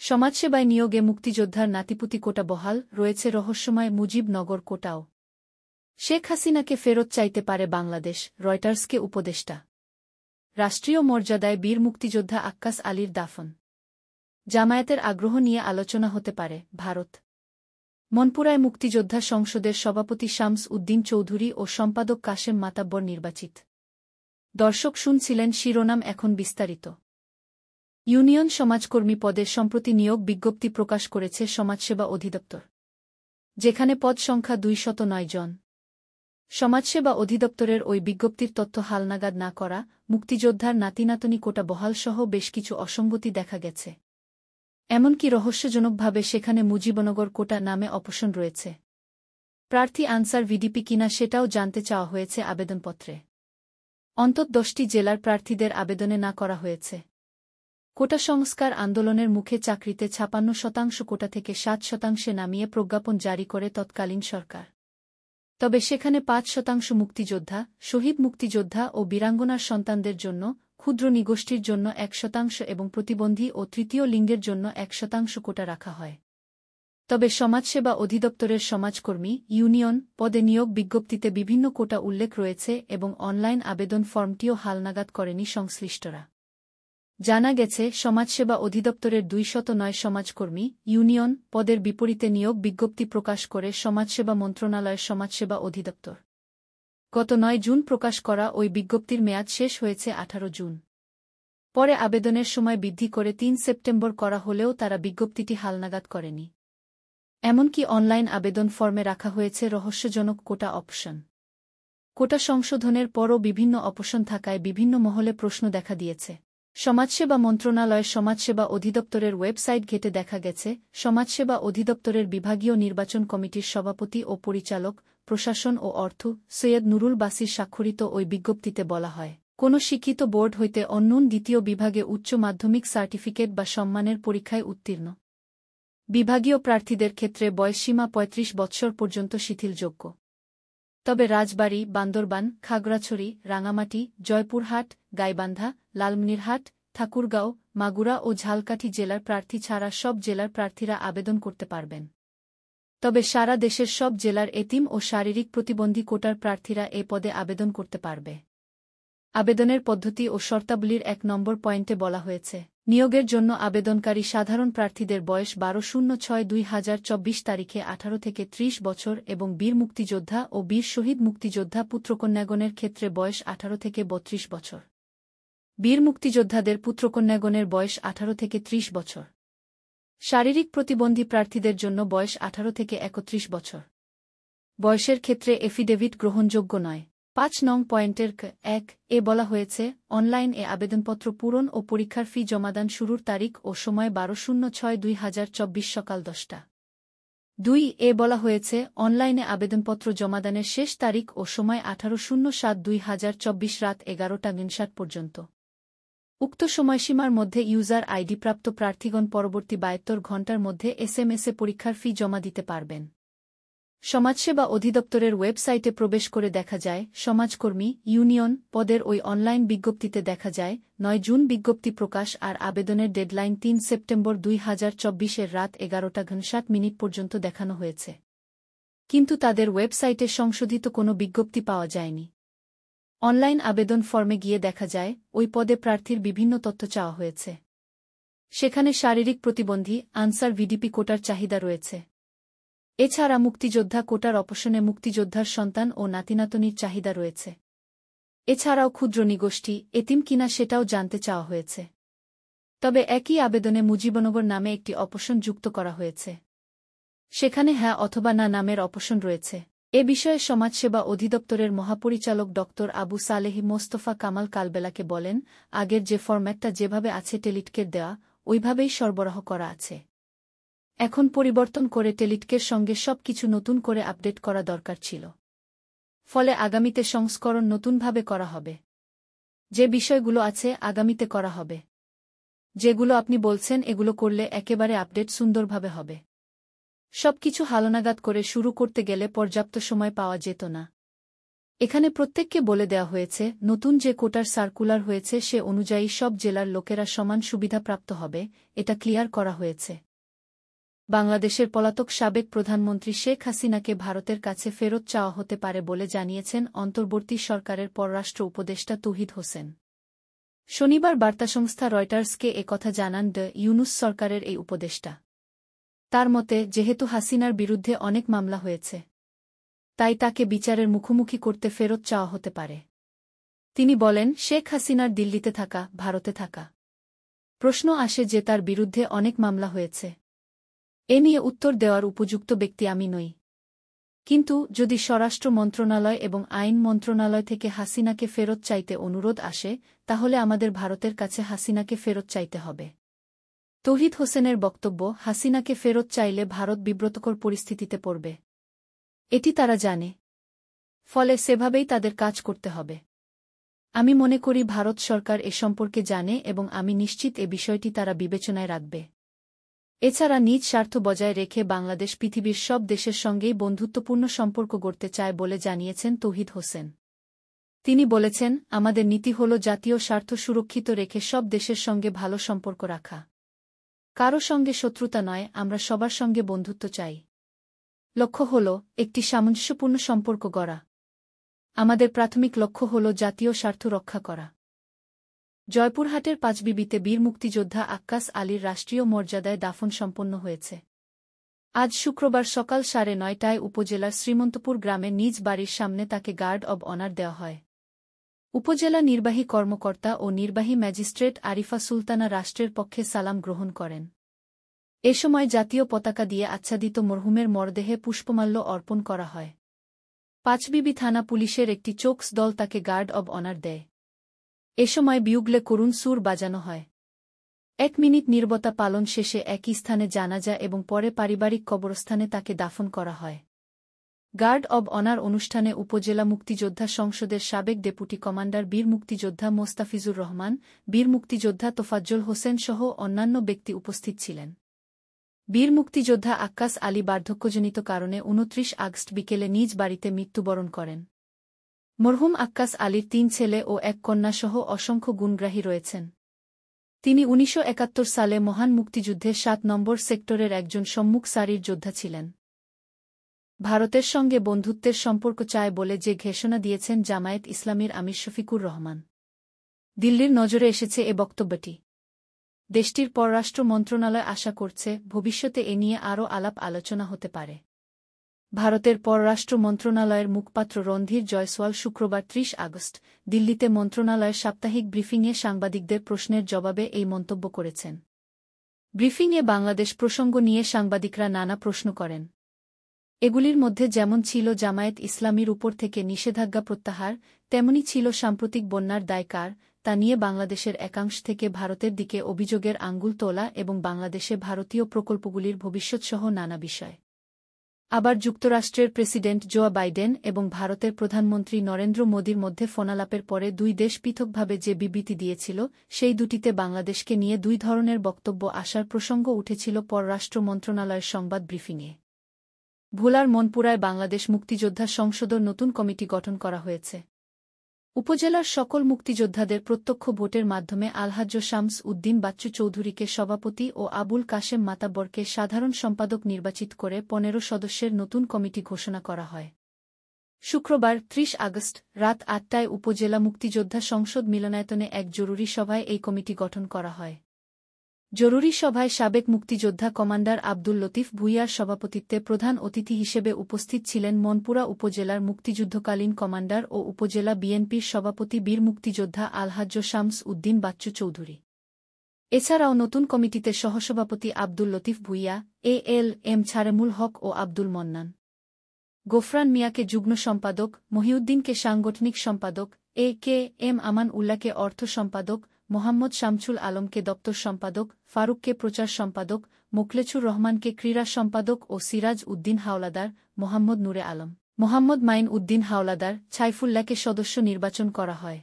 সমাজসেবায় নিয়োগে মুক্তিযোদ্ধার নাতিপুতি কোটা বহাল রয়েছে রহস্যময় মুজিবনগর কোটাও। শেখ হাসিনাকে ফেরত চাইতে পারে বাংলাদেশ, রয়টার্সকে উপদেষ্টা। রাষ্ট্রীয় মর্যাদায় বীর মুক্তিযোদ্ধা আক্কাস আলীর দাফন। জামায়াতের আগ্রহ নিয়ে আলোচনা হতে পারে, ভারত। মনপুরায় মুক্তিযোদ্ধা সংসদের সভাপতি শামস উদ্দিন চৌধুরী ও সম্পাদক কাশেম মাতাব্বর নির্বাচিত। দর্শক শুনছিলেন শিরোনাম, এখন বিস্তারিত। ইউনিয়ন সমাজকর্মী পদে সম্প্রতি নিয়োগ বিজ্ঞপ্তি প্রকাশ করেছে সমাজসেবা অধিদপ্তর, যেখানে পদ সংখ্যা 209 জন। সমাজসেবা অধিদপ্তরের ওই বিজ্ঞপ্তির তথ্য হালনাগাদ না করা, মুক্তিযোদ্ধার নাতিনাতনি কোটা বহালসহ বেশ কিছু অসঙ্গতি দেখা গেছে। এমনকি রহস্যজনকভাবে সেখানে মুজিবনগর কোটা নামে অপশন রয়েছে। প্রার্থী আনসার ভিডিপি কিনা সেটাও জানতে চাওয়া হয়েছে আবেদনপত্রে। অন্তত 10টি জেলার প্রার্থীদের আবেদনে না করা হয়েছে। কোটা সংস্কার আন্দোলনের মুখে চাকরিতে 56% কোটা থেকে 7% নামিয়ে প্রজ্ঞাপন জারি করে তৎকালীন সরকার। তবে সেখানে 5% মুক্তিযোদ্ধা, শহীদ মুক্তিযোদ্ধা ও বীরাঙ্গনার সন্তানদের জন্য, ক্ষুদ্র নিগোষ্ঠীর জন্য 1% এবং প্রতিবন্ধী ও তৃতীয় লিঙ্গের জন্য 1% কোটা রাখা হয়। তবে সমাজসেবা অধিদপ্তরের সমাজকর্মী ইউনিয়ন পদে নিয়োগ বিজ্ঞপ্তিতে বিভিন্ন কোটা উল্লেখ রয়েছে এবং অনলাইন আবেদন ফর্মটিও হালনাগাদ করেনি সংশ্লিষ্টরা। জানা গেছে, সমাজসেবা অধিদপ্তরের 209 সমাজকর্মী ইউনিয়ন পদের বিপরীতে নিয়োগ বিজ্ঞপ্তি প্রকাশ করে সমাজসেবা মন্ত্রণালয়ের সমাজসেবা অধিদপ্তর। গত 9 জুন প্রকাশ করা ওই বিজ্ঞপ্তির মেয়াদ শেষ হয়েছে 18 জুন। পরে আবেদনের সময় বৃদ্ধি করে 3 সেপ্টেম্বর করা হলেও তারা বিজ্ঞপ্তিটি হালনাগাদ করেনি। এমনকি অনলাইন আবেদন ফর্মে রাখা হয়েছে রহস্যজনক কোটা অপশন। কোটা সংশোধনের পরও বিভিন্ন অপশন থাকায় বিভিন্ন মহলে প্রশ্ন দেখা দিয়েছে। সমাজসেবা মন্ত্রণালয়ের সমাজসেবা অধিদপ্তরের ওয়েবসাইট ঘেঁটে দেখা গেছে, সমাজসেবা অধিদপ্তরের বিভাগীয় নির্বাচন কমিটির সভাপতি ও পরিচালক, প্রশাসন ও অর্থ সৈয়দ নুরুল বাসির স্বাক্ষরিত ওই বিজ্ঞপ্তিতে বলা হয়, কোনো শিক্ষিত বোর্ড হইতে অন্যূন দ্বিতীয় বিভাগে উচ্চ মাধ্যমিক সার্টিফিকেট বা সম্মানের পরীক্ষায় উত্তীর্ণ বিভাগীয় প্রার্থীদের ক্ষেত্রে বয়সসীমা 35 বৎসর পর্যন্ত শিথিলযোগ্য। তবে রাজবাড়ী, বান্দরবান, খাগড়াছড়ি, রাঙামাটি, জয়পুরহাট, গাইবান্ধা, লালমনিরহাট, ঠাকুরগাঁও, মাগুরা ও ঝালকাঠি জেলার প্রার্থী ছাড়া সব জেলার প্রার্থীরা আবেদন করতে পারবেন। তবে সারা দেশের সব জেলার এতিম ও শারীরিক প্রতিবন্ধী কোটার প্রার্থীরা এ পদে আবেদন করতে পারবে। আবেদনের পদ্ধতি ও শর্তাবলীর 1 নম্বর পয়েন্টে বলা হয়েছে, নিয়োগের জন্য আবেদনকারী সাধারণ প্রার্থীদের বয়স 12/06/2024 তারিখে 18 থেকে 30 বছর এবং বীর মুক্তিযোদ্ধা ও বীর শহীদ মুক্তিযোদ্ধা পুত্রকন্যাগণের ক্ষেত্রে বয়স 18 থেকে 32 বছর। বীর মুক্তিযোদ্ধাদের পুত্রকন্যাগণের বয়স 18 থেকে 30 বছর। শারীরিক প্রতিবন্ধী প্রার্থীদের জন্য বয়স 18 থেকে 31 বছর। বয়সের ক্ষেত্রে এফিডেভিট গ্রহণযোগ্য নয়। 5 নং পয়েন্টের 1 এ বলা হয়েছে, অনলাইন এ আবেদনপত্র পূরণ ও পরীক্ষার ফি জমাদান শুরুর তারিখ ও সময় 12/06/2024 সকাল 10টা। 2 এ বলা হয়েছে, অনলাইনে আবেদনপত্র জমাদানের শেষ তারিখ ও সময় 18/07/2024 রাত 11টা পর্যন্ত। উক্ত সময়সীমার মধ্যে ইউজার আইডি প্রাপ্ত প্রার্থীগণ পরবর্তী 72 ঘণ্টার মধ্যে SMS-এ পরীক্ষার ফি জমা দিতে পারবেন। সমাজসেবা অধিদপ্তরের ওয়েবসাইটে প্রবেশ করে দেখা যায়, সমাজকর্মী ইউনিয়ন পদের ওই অনলাইন বিজ্ঞপ্তিতে দেখা যায় 9 জুন বিজ্ঞপ্তি প্রকাশ আর আবেদনের ডেডলাইন 3 সেপ্টেম্বর 2024 রাত 11টা পর্যন্ত দেখানো হয়েছে। কিন্তু তাদের ওয়েবসাইটে সংশোধিত কোনো বিজ্ঞপ্তি পাওয়া যায়নি। অনলাইন আবেদন ফর্মে গিয়ে দেখা যায়, ওই পদে প্রার্থীর বিভিন্ন তথ্য চাওয়া হয়েছে। সেখানে শারীরিক প্রতিবন্ধী আনসার ভিডিপি কোটার চাহিদা রয়েছে। এছাড়া মুক্তিযোদ্ধা কোটার অপশনে মুক্তিযোদ্ধার সন্তান ও নাতিনাতনির চাহিদা রয়েছে। এছাড়াও ক্ষুদ্র নিগোষ্ঠী, এতিম কিনা সেটাও জানতে চাওয়া হয়েছে। তবে একই আবেদনে মুজিবনগর নামে একটি অপশন যুক্ত করা হয়েছে। সেখানে হ্যাঁ অথবা না নামের অপশন রয়েছে। এ বিষয়ে সমাজসেবা অধিদপ্তরের মহাপরিচালক ড. আবু সালেহ মোস্তফা কামাল কালবেলাকে বলেন, আগের যে ফরম্যাটটা যেভাবে আছে টেলিটকের দেওয়া, ওইভাবেই সরবরাহ করা আছে। এখন পরিবর্তন করে টেলিটকের সঙ্গে সব কিছু নতুন করে আপডেট করা দরকার ছিল। ফলে আগামীতে সংস্করণ নতুনভাবে করা হবে। যে বিষয়গুলো আছে আগামীতে করা হবে। যেগুলো আপনি বলছেন এগুলো করলে একেবারে আপডেট সুন্দরভাবে হবে। সবকিছু হালনাগাদ করে শুরু করতে গেলে পর্যাপ্ত সময় পাওয়া যেত না। এখানে প্রত্যেককে বলে দেওয়া হয়েছে নতুন যে কোটার সার্কুলার হয়েছে সে অনুযায়ী সব জেলার লোকেরা সমান সুবিধাপ্রাপ্ত হবে, এটা ক্লিয়ার করা হয়েছে। বাংলাদেশের পলাতক সাবেক প্রধানমন্ত্রী শেখ হাসিনাকে ভারতের কাছে ফেরত চাওয়া হতে পারে বলে জানিয়েছেন অন্তর্বর্তী সরকারের পররাষ্ট্র উপদেষ্টা তৌহিদ হোসেন। শনিবার বার্তা সংস্থা রয়টার্সকে একথা জানান ইউনূস সরকারের এই উপদেষ্টা। তার মতে, যেহেতু হাসিনার বিরুদ্ধে অনেক মামলা হয়েছে, তাই তাকে বিচারের মুখোমুখি করতে ফেরত চাওয়া হতে পারে। তিনি বলেন, শেখ হাসিনার দিল্লিতে থাকা, ভারতে থাকা। প্রশ্ন আসে যে তার বিরুদ্ধে অনেক মামলা হয়েছে। এ নিয়ে উত্তর দেওয়ার উপযুক্ত ব্যক্তি আমি নই। কিন্তু যদি স্বরাষ্ট্র মন্ত্রণালয় এবং আইন মন্ত্রণালয় থেকে হাসিনাকে ফেরত চাইতে অনুরোধ আসে, তাহলে আমাদের ভারতের কাছে হাসিনাকে ফেরত চাইতে হবে। তৌহিদ হোসেনের বক্তব্য, হাসিনাকে ফেরত চাইলে ভারত বিব্রতকর পরিস্থিতিতে পড়বে। এটি তারা জানে। ফলে সেভাবেই তাদের কাজ করতে হবে। আমি মনে করি ভারত সরকার এ সম্পর্কে জানে এবং আমি নিশ্চিত এ বিষয়টি তারা বিবেচনায় রাখবে। এছাড়া নিজ স্বার্থ বজায় রেখে বাংলাদেশ পৃথিবীর সব দেশের সঙ্গেই বন্ধুত্বপূর্ণ সম্পর্ক গড়তে চায় বলে জানিয়েছেন তৌহিদ হোসেন। তিনি বলেছেন, আমাদের নীতি হল জাতীয় স্বার্থ সুরক্ষিত রেখে সব দেশের সঙ্গে ভালো সম্পর্ক রাখা। কারো সঙ্গে শত্রুতা নয়, আমরা সবার সঙ্গে বন্ধুত্ব চাই। লক্ষ্য হল একটি সামঞ্জস্যপূর্ণ সম্পর্ক গড়া। আমাদের প্রাথমিক লক্ষ্য হল জাতীয় স্বার্থ রক্ষা করা। জয়পুরহাটের পাঁচবিবিতে বীর মুক্তিযোদ্ধা আক্কাস আলীর রাষ্ট্রীয় মর্যাদায় দাফন সম্পন্ন হয়েছে। আজ শুক্রবার সকাল 9:30টায় উপজেলার শ্রীমন্তপুর গ্রামে নিজ বাড়ির সামনে তাকে গার্ড অব অনার দেওয়া হয়। উপজেলা নির্বাহী কর্মকর্তা ও নির্বাহী ম্যাজিস্ট্রেট আরিফা সুলতানা রাষ্ট্রের পক্ষে সালাম গ্রহণ করেন। এ সময় জাতীয় পতাকা দিয়ে আচ্ছাদিত মরহুমের মরদেহে পুষ্পমাল্য অর্পণ করা হয়। পাঁচবিবি থানা পুলিশের একটি চোকস দল তাকে গার্ড অব অনার দেয়। এ সময় বিউগলে করুণ সুর বাজানো হয়। 1 মিনিট নীরবতা পালন শেষে একই স্থানে জানাজা এবং পরে পারিবারিক কবরস্থানে তাকে দাফন করা হয়। গার্ড অব অনার অনুষ্ঠানে উপজেলা মুক্তিযোদ্ধা সংসদের সাবেক ডেপুটি কমান্ডার বীর মুক্তিযোদ্ধা মোস্তাফিজুর রহমান, বীর মুক্তিযোদ্ধা তোফাজ্জল হোসেন সহ অন্যান্য ব্যক্তি উপস্থিত ছিলেন। বীর মুক্তিযোদ্ধা আক্কাস আলী বার্ধক্যজনিত কারণে 29 আগস্ট বিকেলে নিজ বাড়িতে মৃত্যুবরণ করেন। মরহুম আক্কাস আলীর 3 ছেলে ও 1 কন্যা সহ অসংখ্য গুণগ্রাহী রয়েছেন। তিনি 1971 সালে মহান মুক্তিযুদ্ধে 7 নম্বর সেক্টরের একজন সম্মুখ সারির যোদ্ধা ছিলেন। ভারতের সঙ্গে বন্ধুত্বের সম্পর্ক চায় বলে যে ঘোষণা দিয়েছেন জামায়াত ইসলামীর আমির শফিকুর রহমান। দিল্লির নজরে এসেছে এ বক্তব্যটি। দেশটির পররাষ্ট্র মন্ত্রণালয় আশা করছে, ভবিষ্যতে এ নিয়ে আরও আলাপ আলোচনা হতে পারে। ভারতের পররাষ্ট্র মন্ত্রণালয়ের মুখপাত্র রণধীর জয়সওয়াল শুক্রবার 30 আগস্ট দিল্লিতে মন্ত্রণালয়ের সাপ্তাহিক ব্রিফিংয়ে সাংবাদিকদের প্রশ্নের জবাবে এই মন্তব্য করেছেন। ব্রিফিংয়ে বাংলাদেশ প্রসঙ্গ নিয়ে সাংবাদিকরা নানা প্রশ্ন করেন। এগুলির মধ্যে যেমন ছিল জামায়াত ইসলামীর উপর থেকে নিষেধাজ্ঞা প্রত্যাহার, তেমনি ছিল সাম্প্রতিক বন্যার দায় কার, তা নিয়ে বাংলাদেশের একাংশ থেকে ভারতের দিকে অভিযোগের আঙ্গুল তোলা এবং বাংলাদেশে ভারতীয় প্রকল্পগুলির ভবিষ্যৎসহ নানা বিষয়। আবার যুক্তরাষ্ট্রের প্রেসিডেন্ট জো বাইডেন এবং ভারতের প্রধানমন্ত্রী নরেন্দ্র মোদির মধ্যে ফোনালাপের পরে দুই দেশ পৃথকভাবে যে বিবৃতি দিয়েছিল, সেই দুটিতে বাংলাদেশকে নিয়ে দুই ধরনের বক্তব্য আসার প্রসঙ্গ উঠেছিল পররাষ্ট্র মন্ত্রণালয়ের সংবাদ ব্রিফিংয়ে। ভোলার মনপুরায় বাংলাদেশ মুক্তিযোদ্ধা সংসদর নতুন কমিটি গঠন করা হয়েছে। উপজেলার সকল মুক্তিযোদ্ধাদের প্রত্যক্ষ ভোটের মাধ্যমে আলহাজ্জ শামস উদ্দিন বাচ্চু চৌধুরীকে সভাপতি ও আবুল কাশেম মাতাব্বরকে সাধারণ সম্পাদক নির্বাচিত করে 15 সদস্যের নতুন কমিটি ঘোষণা করা হয়। শুক্রবার 30 আগস্ট রাত 8টায় উপজেলা মুক্তিযোদ্ধা সংসদ মিলনায়তনে এক জরুরি সভায় এই কমিটি গঠন করা হয়। জরুরি সভায় সাবেক মুক্তিযোদ্ধা কমান্ডার আব্দুল লতিফ ভূঁইয়ার সভাপতিত্বে প্রধান অতিথি হিসেবে উপস্থিত ছিলেন মনপুরা উপজেলার মুক্তিযুদ্ধকালীন কমান্ডার ও উপজেলা বিএনপির সভাপতি বীর মুক্তিযোদ্ধা আলহাজ্জ শামস উদ্দিন বাচ্চু চৌধুরী। এছাড়াও নতুন কমিটিতে সহসভাপতি আব্দুল লতিফ ভূঁইয়া, এ.এল.এম. ছারেমুল হক ও আব্দুল মন্নান। গোফরান মিয়াকে যুগ্ম সম্পাদক, মহিউদ্দিনকে সাংগঠনিক সম্পাদক, এ.কে.এম. আমান উল্লাহকে অর্থ সম্পাদক, মোহাম্মদ শামছুল আলমকে দপ্তর সম্পাদক, ফারুককে প্রচার সম্পাদক, মোখলেছুর রহমানকে ক্রীড়া সম্পাদক ও সিরাজ উদ্দিন হাওলাদার, মোহাম্মদ নূরে আলম, মোহাম্মদ মাইন উদ্দিন হাওলাদার, ছাইফুল্লাহকে সদস্য নির্বাচন করা হয়।